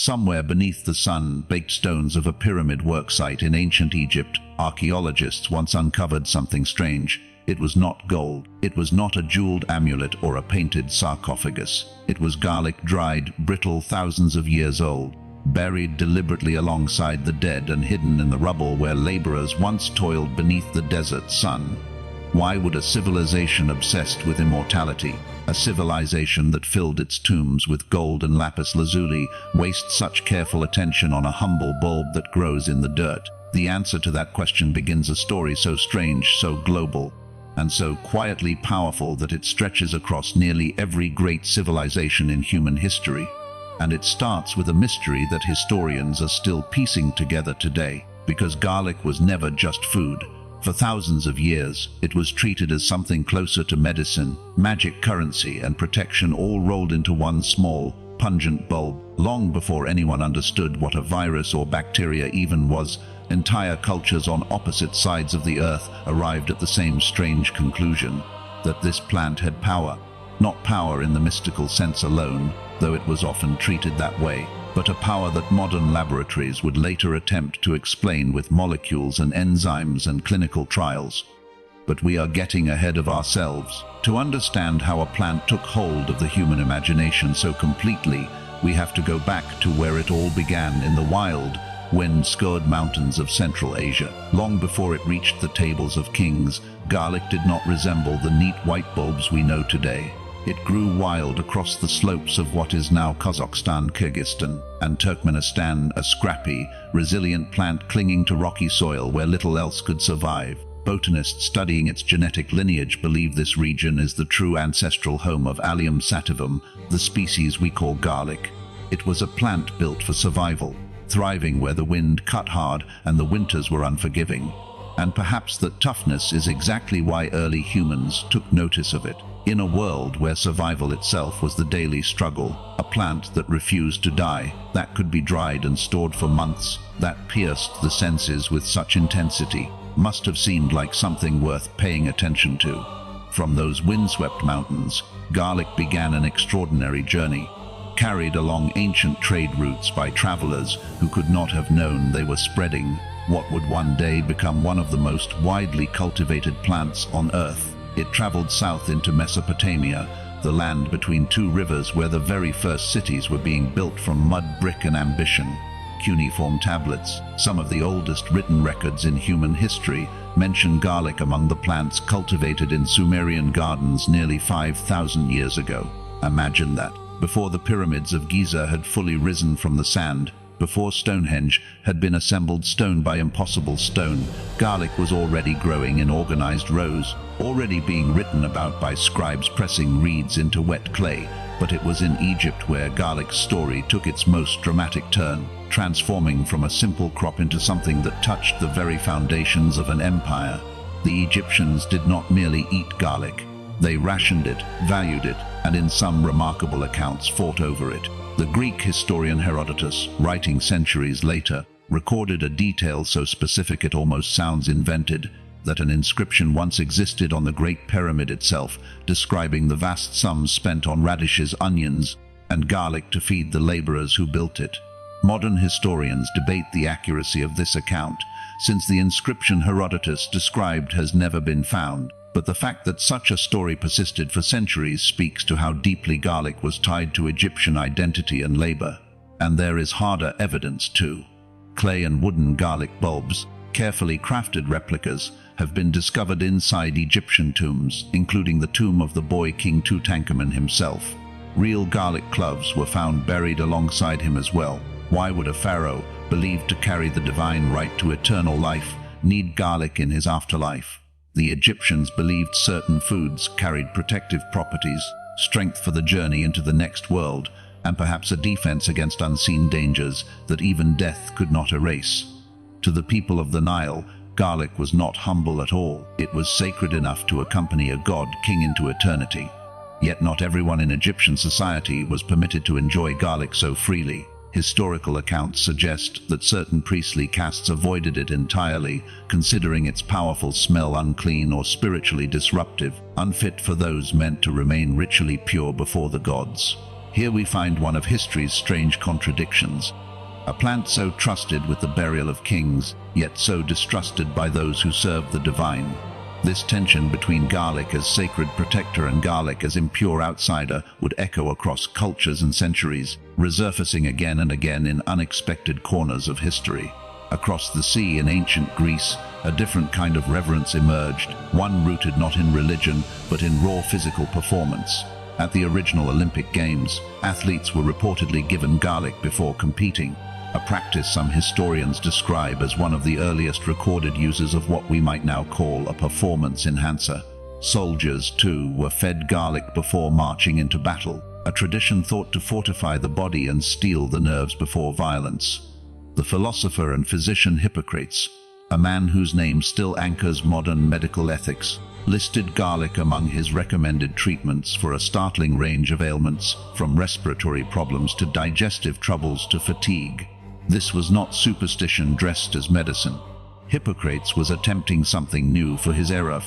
Somewhere beneath the sun-baked stones of a pyramid worksite in ancient Egypt, archaeologists once uncovered something strange. It was not gold. It was not a jeweled amulet or a painted sarcophagus. It was garlic, dried, brittle, thousands of years old, buried deliberately alongside the dead and hidden in the rubble where laborers once toiled beneath the desert sun. Why would a civilization obsessed with immortality, a civilization that filled its tombs with gold and lapis lazuli, waste such careful attention on a humble bulb that grows in the dirt? The answer to that question begins a story so strange, so global, and so quietly powerful that it stretches across nearly every great civilization in human history. And it starts with a mystery that historians are still piecing together today, because garlic was never just food. For thousands of years, it was treated as something closer to medicine, magic, currency, and protection, all rolled into one small, pungent bulb. Long before anyone understood what a virus or bacteria even was, entire cultures on opposite sides of the earth arrived at the same strange conclusion, that this plant had power. Not power in the mystical sense alone, though it was often treated that way, but a power that modern laboratories would later attempt to explain with molecules and enzymes and clinical trials. But we are getting ahead of ourselves. To understand how a plant took hold of the human imagination so completely, we have to go back to where it all began in the wild, wind-scoured mountains of Central Asia. Long before it reached the tables of kings, garlic did not resemble the neat white bulbs we know today. It grew wild across the slopes of what is now Kazakhstan, Kyrgyzstan, and Turkmenistan, a scrappy, resilient plant clinging to rocky soil where little else could survive. Botanists studying its genetic lineage believe this region is the true ancestral home of Allium sativum, the species we call garlic. It was a plant built for survival, thriving where the wind cut hard and the winters were unforgiving. And perhaps that toughness is exactly why early humans took notice of it. In a world where survival itself was the daily struggle, a plant that refused to die, that could be dried and stored for months, that pierced the senses with such intensity, must have seemed like something worth paying attention to. From those windswept mountains, garlic began an extraordinary journey, carried along ancient trade routes by travelers who could not have known they were spreading what would one day become one of the most widely cultivated plants on Earth. It traveled south into Mesopotamia, the land between two rivers where the very first cities were being built from mud, brick, and ambition. Cuneiform tablets, some of the oldest written records in human history, mention garlic among the plants cultivated in Sumerian gardens nearly 5,000 years ago. Imagine that. Before the pyramids of Giza had fully risen from the sand, before Stonehenge had been assembled stone by impossible stone, garlic was already growing in organized rows, already being written about by scribes pressing reeds into wet clay. But it was in Egypt where garlic's story took its most dramatic turn, transforming from a simple crop into something that touched the very foundations of an empire. The Egyptians did not merely eat garlic. They rationed it, valued it, and in some remarkable accounts fought over it. The Greek historian Herodotus, writing centuries later, recorded a detail so specific it almost sounds invented, that an inscription once existed on the Great Pyramid itself, describing the vast sums spent on radishes, onions, and garlic to feed the laborers who built it. Modern historians debate the accuracy of this account, since the inscription Herodotus described has never been found. But the fact that such a story persisted for centuries speaks to how deeply garlic was tied to Egyptian identity and labor. And there is harder evidence too. Clay and wooden garlic bulbs, carefully crafted replicas, have been discovered inside Egyptian tombs, including the tomb of the boy king Tutankhamun himself. Real garlic cloves were found buried alongside him as well. Why would a pharaoh, believed to carry the divine right to eternal life, need garlic in his afterlife? The Egyptians believed certain foods carried protective properties, strength for the journey into the next world, and perhaps a defense against unseen dangers that even death could not erase. To the people of the Nile, garlic was not humble at all. It was sacred enough to accompany a god-king into eternity. Yet not everyone in Egyptian society was permitted to enjoy garlic so freely. Historical accounts suggest that certain priestly castes avoided it entirely, considering its powerful smell unclean or spiritually disruptive, unfit for those meant to remain ritually pure before the gods. Here we find one of history's strange contradictions. A plant so trusted with the burial of kings, yet so distrusted by those who serve the divine. This tension between garlic as sacred protector and garlic as impure outsider would echo across cultures and centuries, resurfacing again and again in unexpected corners of history. Across the sea in ancient Greece, a different kind of reverence emerged, one rooted not in religion, but in raw physical performance. At the original Olympic Games, athletes were reportedly given garlic before competing, a practice some historians describe as one of the earliest recorded uses of what we might now call a performance enhancer. Soldiers, too, were fed garlic before marching into battle, a tradition thought to fortify the body and steel the nerves before violence. The philosopher and physician Hippocrates, a man whose name still anchors modern medical ethics, listed garlic among his recommended treatments for a startling range of ailments, from respiratory problems to digestive troubles to fatigue. This was not superstition dressed as medicine. Hippocrates was attempting something new for his era,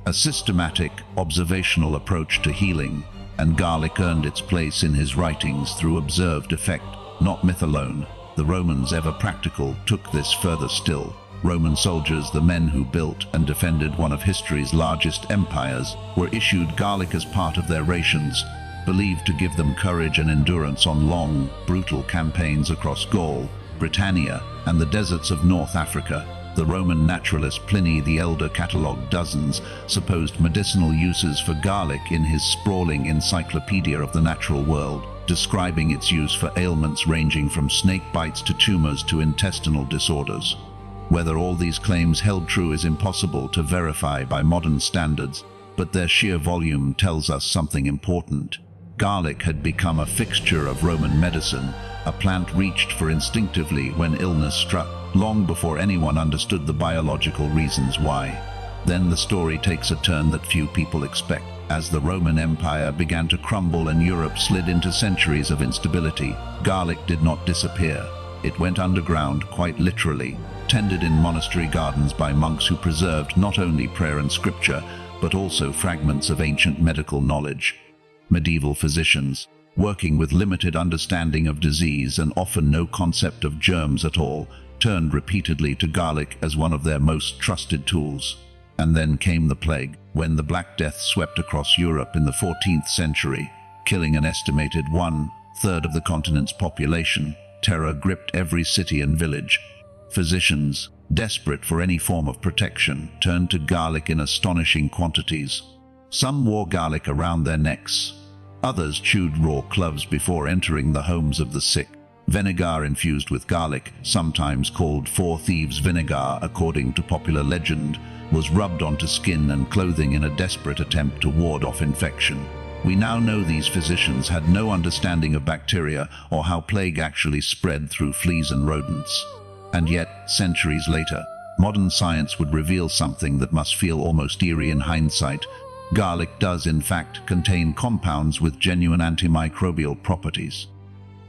a systematic, observational approach to healing, and garlic earned its place in his writings through observed effect, not myth alone. The Romans, ever practical, took this further still. Roman soldiers, the men who built and defended one of history's largest empires, were issued garlic as part of their rations, believed to give them courage and endurance on long, brutal campaigns across Gaul, Britannia, and the deserts of North Africa. The Roman naturalist Pliny the Elder catalogued dozens supposed medicinal uses for garlic in his sprawling Encyclopedia of the Natural World, describing its use for ailments ranging from snake bites to tumors to intestinal disorders. Whether all these claims held true is impossible to verify by modern standards, but their sheer volume tells us something important. Garlic had become a fixture of Roman medicine, a plant reached for instinctively when illness struck, long before anyone understood the biological reasons why. Then the story takes a turn that few people expect. As the Roman Empire began to crumble and Europe slid into centuries of instability, garlic did not disappear. It went underground, quite literally, tended in monastery gardens by monks who preserved not only prayer and scripture, but also fragments of ancient medical knowledge. Medieval physicians, working with limited understanding of disease and often no concept of germs at all, turned repeatedly to garlic as one of their most trusted tools. And then came the plague, when the Black Death swept across Europe in the 14th century, killing an estimated 1/3 of the continent's population. Terror gripped every city and village. Physicians, desperate for any form of protection, turned to garlic in astonishing quantities. Some wore garlic around their necks. Others chewed raw cloves before entering the homes of the sick. Vinegar infused with garlic, sometimes called Four Thieves vinegar according to popular legend, was rubbed onto skin and clothing in a desperate attempt to ward off infection. We now know these physicians had no understanding of bacteria or how plague actually spread through fleas and rodents. And yet, centuries later, modern science would reveal something that must feel almost eerie in hindsight. Garlic does, in fact, contain compounds with genuine antimicrobial properties.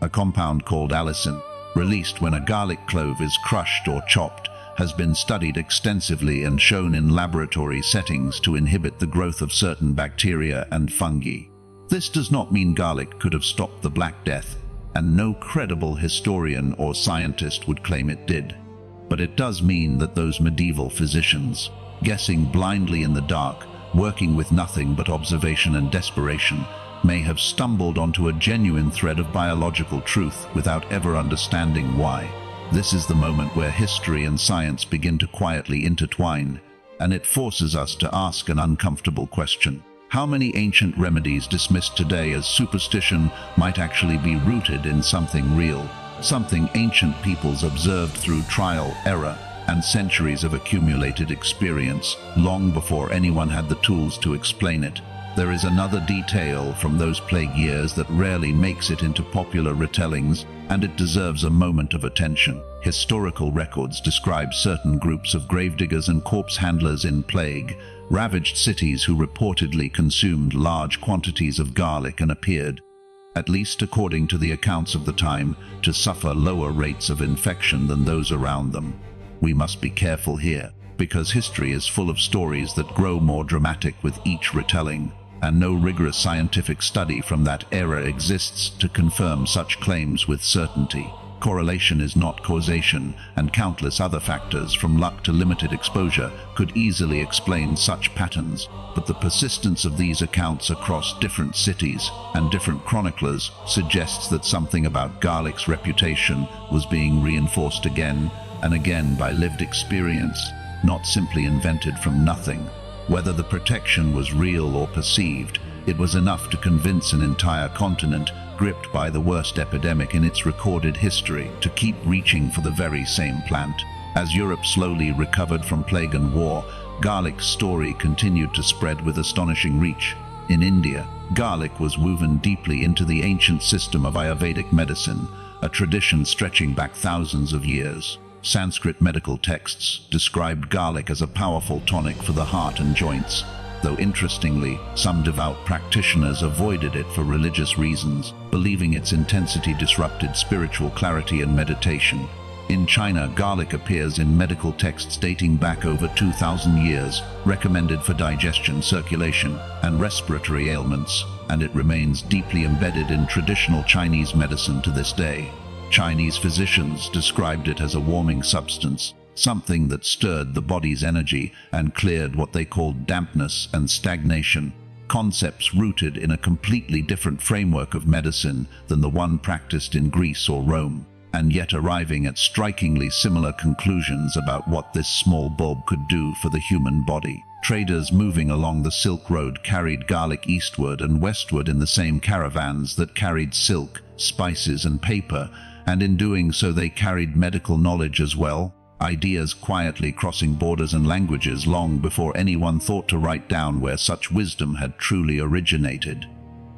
A compound called allicin, released when a garlic clove is crushed or chopped, has been studied extensively and shown in laboratory settings to inhibit the growth of certain bacteria and fungi. This does not mean garlic could have stopped the Black Death, and no credible historian or scientist would claim it did. But it does mean that those medieval physicians, guessing blindly in the dark, working with nothing but observation and desperation, may have stumbled onto a genuine thread of biological truth without ever understanding why. This is the moment where history and science begin to quietly intertwine, and it forces us to ask an uncomfortable question. How many ancient remedies dismissed today as superstition might actually be rooted in something real, something ancient peoples observed through trial, error, and centuries of accumulated experience, long before anyone had the tools to explain it? There is another detail from those plague years that rarely makes it into popular retellings, and it deserves a moment of attention. Historical records describe certain groups of gravediggers and corpse handlers in plague, ravaged cities who reportedly consumed large quantities of garlic and appeared, at least according to the accounts of the time, to suffer lower rates of infection than those around them. We must be careful here, because history is full of stories that grow more dramatic with each retelling. and no rigorous scientific study from that era exists to confirm such claims with certainty. Correlation is not causation, and countless other factors, from luck to limited exposure, could easily explain such patterns. But the persistence of these accounts across different cities and different chroniclers suggests that something about garlic's reputation was being reinforced again and again by lived experience, not simply invented from nothing. Whether the protection was real or perceived, it was enough to convince an entire continent, gripped by the worst epidemic in its recorded history, to keep reaching for the very same plant. As Europe slowly recovered from plague and war, garlic's story continued to spread with astonishing reach. In India, garlic was woven deeply into the ancient system of Ayurvedic medicine, a tradition stretching back thousands of years. Sanskrit medical texts described garlic as a powerful tonic for the heart and joints, though interestingly, some devout practitioners avoided it for religious reasons, believing its intensity disrupted spiritual clarity and meditation. In China, garlic appears in medical texts dating back over 2,000 years, recommended for digestion, circulation, and respiratory ailments, and it remains deeply embedded in traditional Chinese medicine to this day. Chinese physicians described it as a warming substance, something that stirred the body's energy and cleared what they called dampness and stagnation, concepts rooted in a completely different framework of medicine than the one practiced in Greece or Rome, and yet arriving at strikingly similar conclusions about what this small bulb could do for the human body. Traders moving along the Silk Road carried garlic eastward and westward in the same caravans that carried silk, spices, and paper, and in doing so they carried medical knowledge as well. Ideas quietly crossing borders and languages long before anyone thought to write down where such wisdom had truly originated.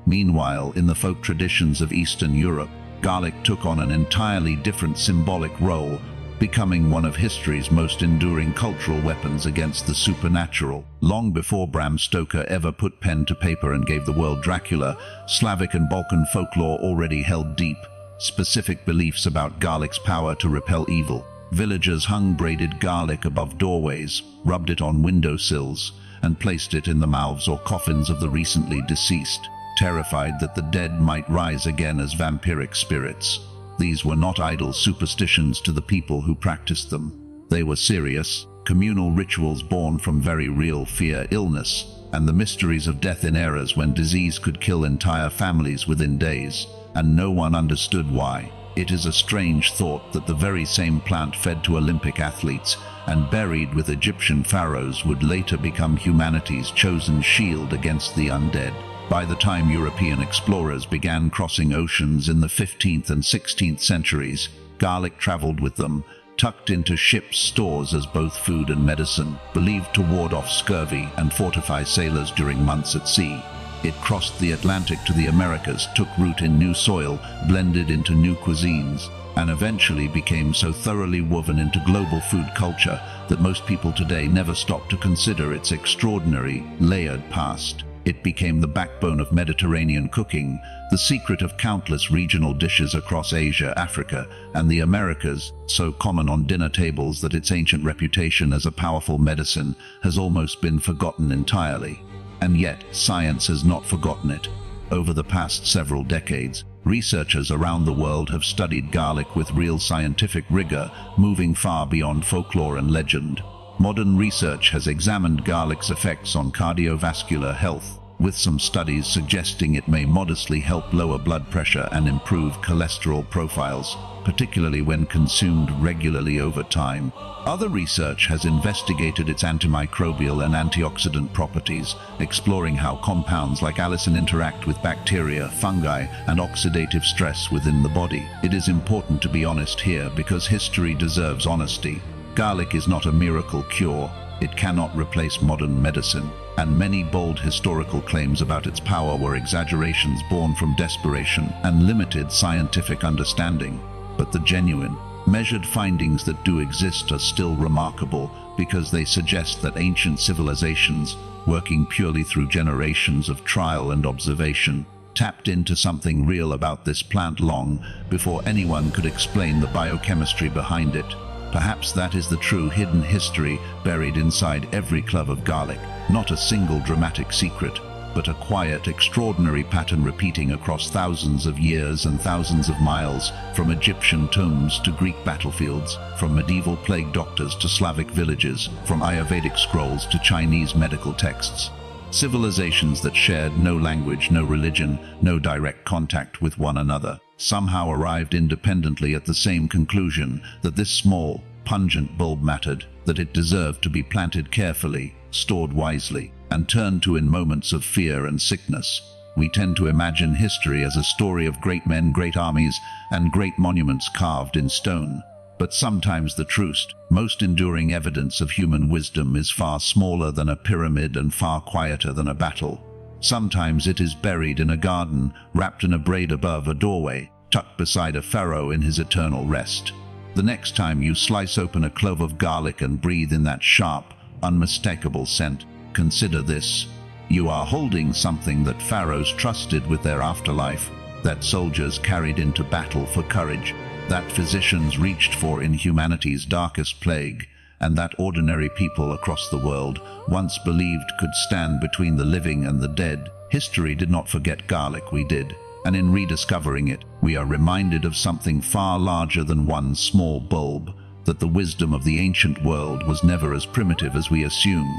Meanwhile, in the folk traditions of Eastern Europe, garlic took on an entirely different symbolic role, becoming one of history's most enduring cultural weapons against the supernatural. Long before Bram Stoker ever put pen to paper and gave the world Dracula, Slavic and Balkan folklore already held deep, specific beliefs about garlic's power to repel evil. Villagers hung braided garlic above doorways, rubbed it on windowsills, and placed it in the mouths or coffins of the recently deceased, terrified that the dead might rise again as vampiric spirits. These were not idle superstitions to the people who practiced them. They were serious, communal rituals born from very real fear, illness, and the mysteries of death in eras when disease could kill entire families within days, and no one understood why. It is a strange thought that the very same plant fed to Olympic athletes and buried with Egyptian pharaohs would later become humanity's chosen shield against the undead. By the time European explorers began crossing oceans in the 15th and 16th centuries, garlic traveled with them, tucked into ships' stores as both food and medicine, believed to ward off scurvy and fortify sailors during months at sea. It crossed the Atlantic to the Americas, took root in new soil, blended into new cuisines, and eventually became so thoroughly woven into global food culture that most people today never stop to consider its extraordinary, layered past. It became the backbone of Mediterranean cooking, the secret of countless regional dishes across Asia, Africa, and the Americas, so common on dinner tables that its ancient reputation as a powerful medicine has almost been forgotten entirely. And yet, science has not forgotten it. Over the past several decades, researchers around the world have studied garlic with real scientific rigor, moving far beyond folklore and legend. Modern research has examined garlic's effects on cardiovascular health, with some studies suggesting it may modestly help lower blood pressure and improve cholesterol profiles, particularly when consumed regularly over time. Other research has investigated its antimicrobial and antioxidant properties, exploring how compounds like allicin interact with bacteria, fungi, and oxidative stress within the body. It is important to be honest here because history deserves honesty. Garlic is not a miracle cure. It cannot replace modern medicine, and many bold historical claims about its power were exaggerations born from desperation and limited scientific understanding. But the genuine, measured findings that do exist are still remarkable because they suggest that ancient civilizations, working purely through generations of trial and observation, tapped into something real about this plant long before anyone could explain the biochemistry behind it. Perhaps that is the true hidden history buried inside every clove of garlic, not a single dramatic secret, but a quiet, extraordinary pattern repeating across thousands of years and thousands of miles, from Egyptian tombs to Greek battlefields, from medieval plague doctors to Slavic villages, from Ayurvedic scrolls to Chinese medical texts. Civilizations that shared no language, no religion, no direct contact with one another, somehow arrived independently at the same conclusion that this small, pungent bulb mattered, that it deserved to be planted carefully, stored wisely, and turned to in moments of fear and sickness. We tend to imagine history as a story of great men, great armies, and great monuments carved in stone. But sometimes the truest, most enduring evidence of human wisdom is far smaller than a pyramid and far quieter than a battle. Sometimes it is buried in a garden, wrapped in a braid above a doorway, tucked beside a pharaoh in his eternal rest. The next time you slice open a clove of garlic and breathe in that sharp, unmistakable scent, consider this. You are holding something that pharaohs trusted with their afterlife, that soldiers carried into battle for courage, that physicians reached for in humanity's darkest plague, and that ordinary people across the world once believed could stand between the living and the dead. History did not forget garlic, we did, and in rediscovering it, we are reminded of something far larger than one small bulb, that the wisdom of the ancient world was never as primitive as we assume,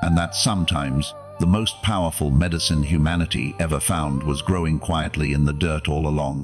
and that sometimes the most powerful medicine humanity ever found was growing quietly in the dirt all along.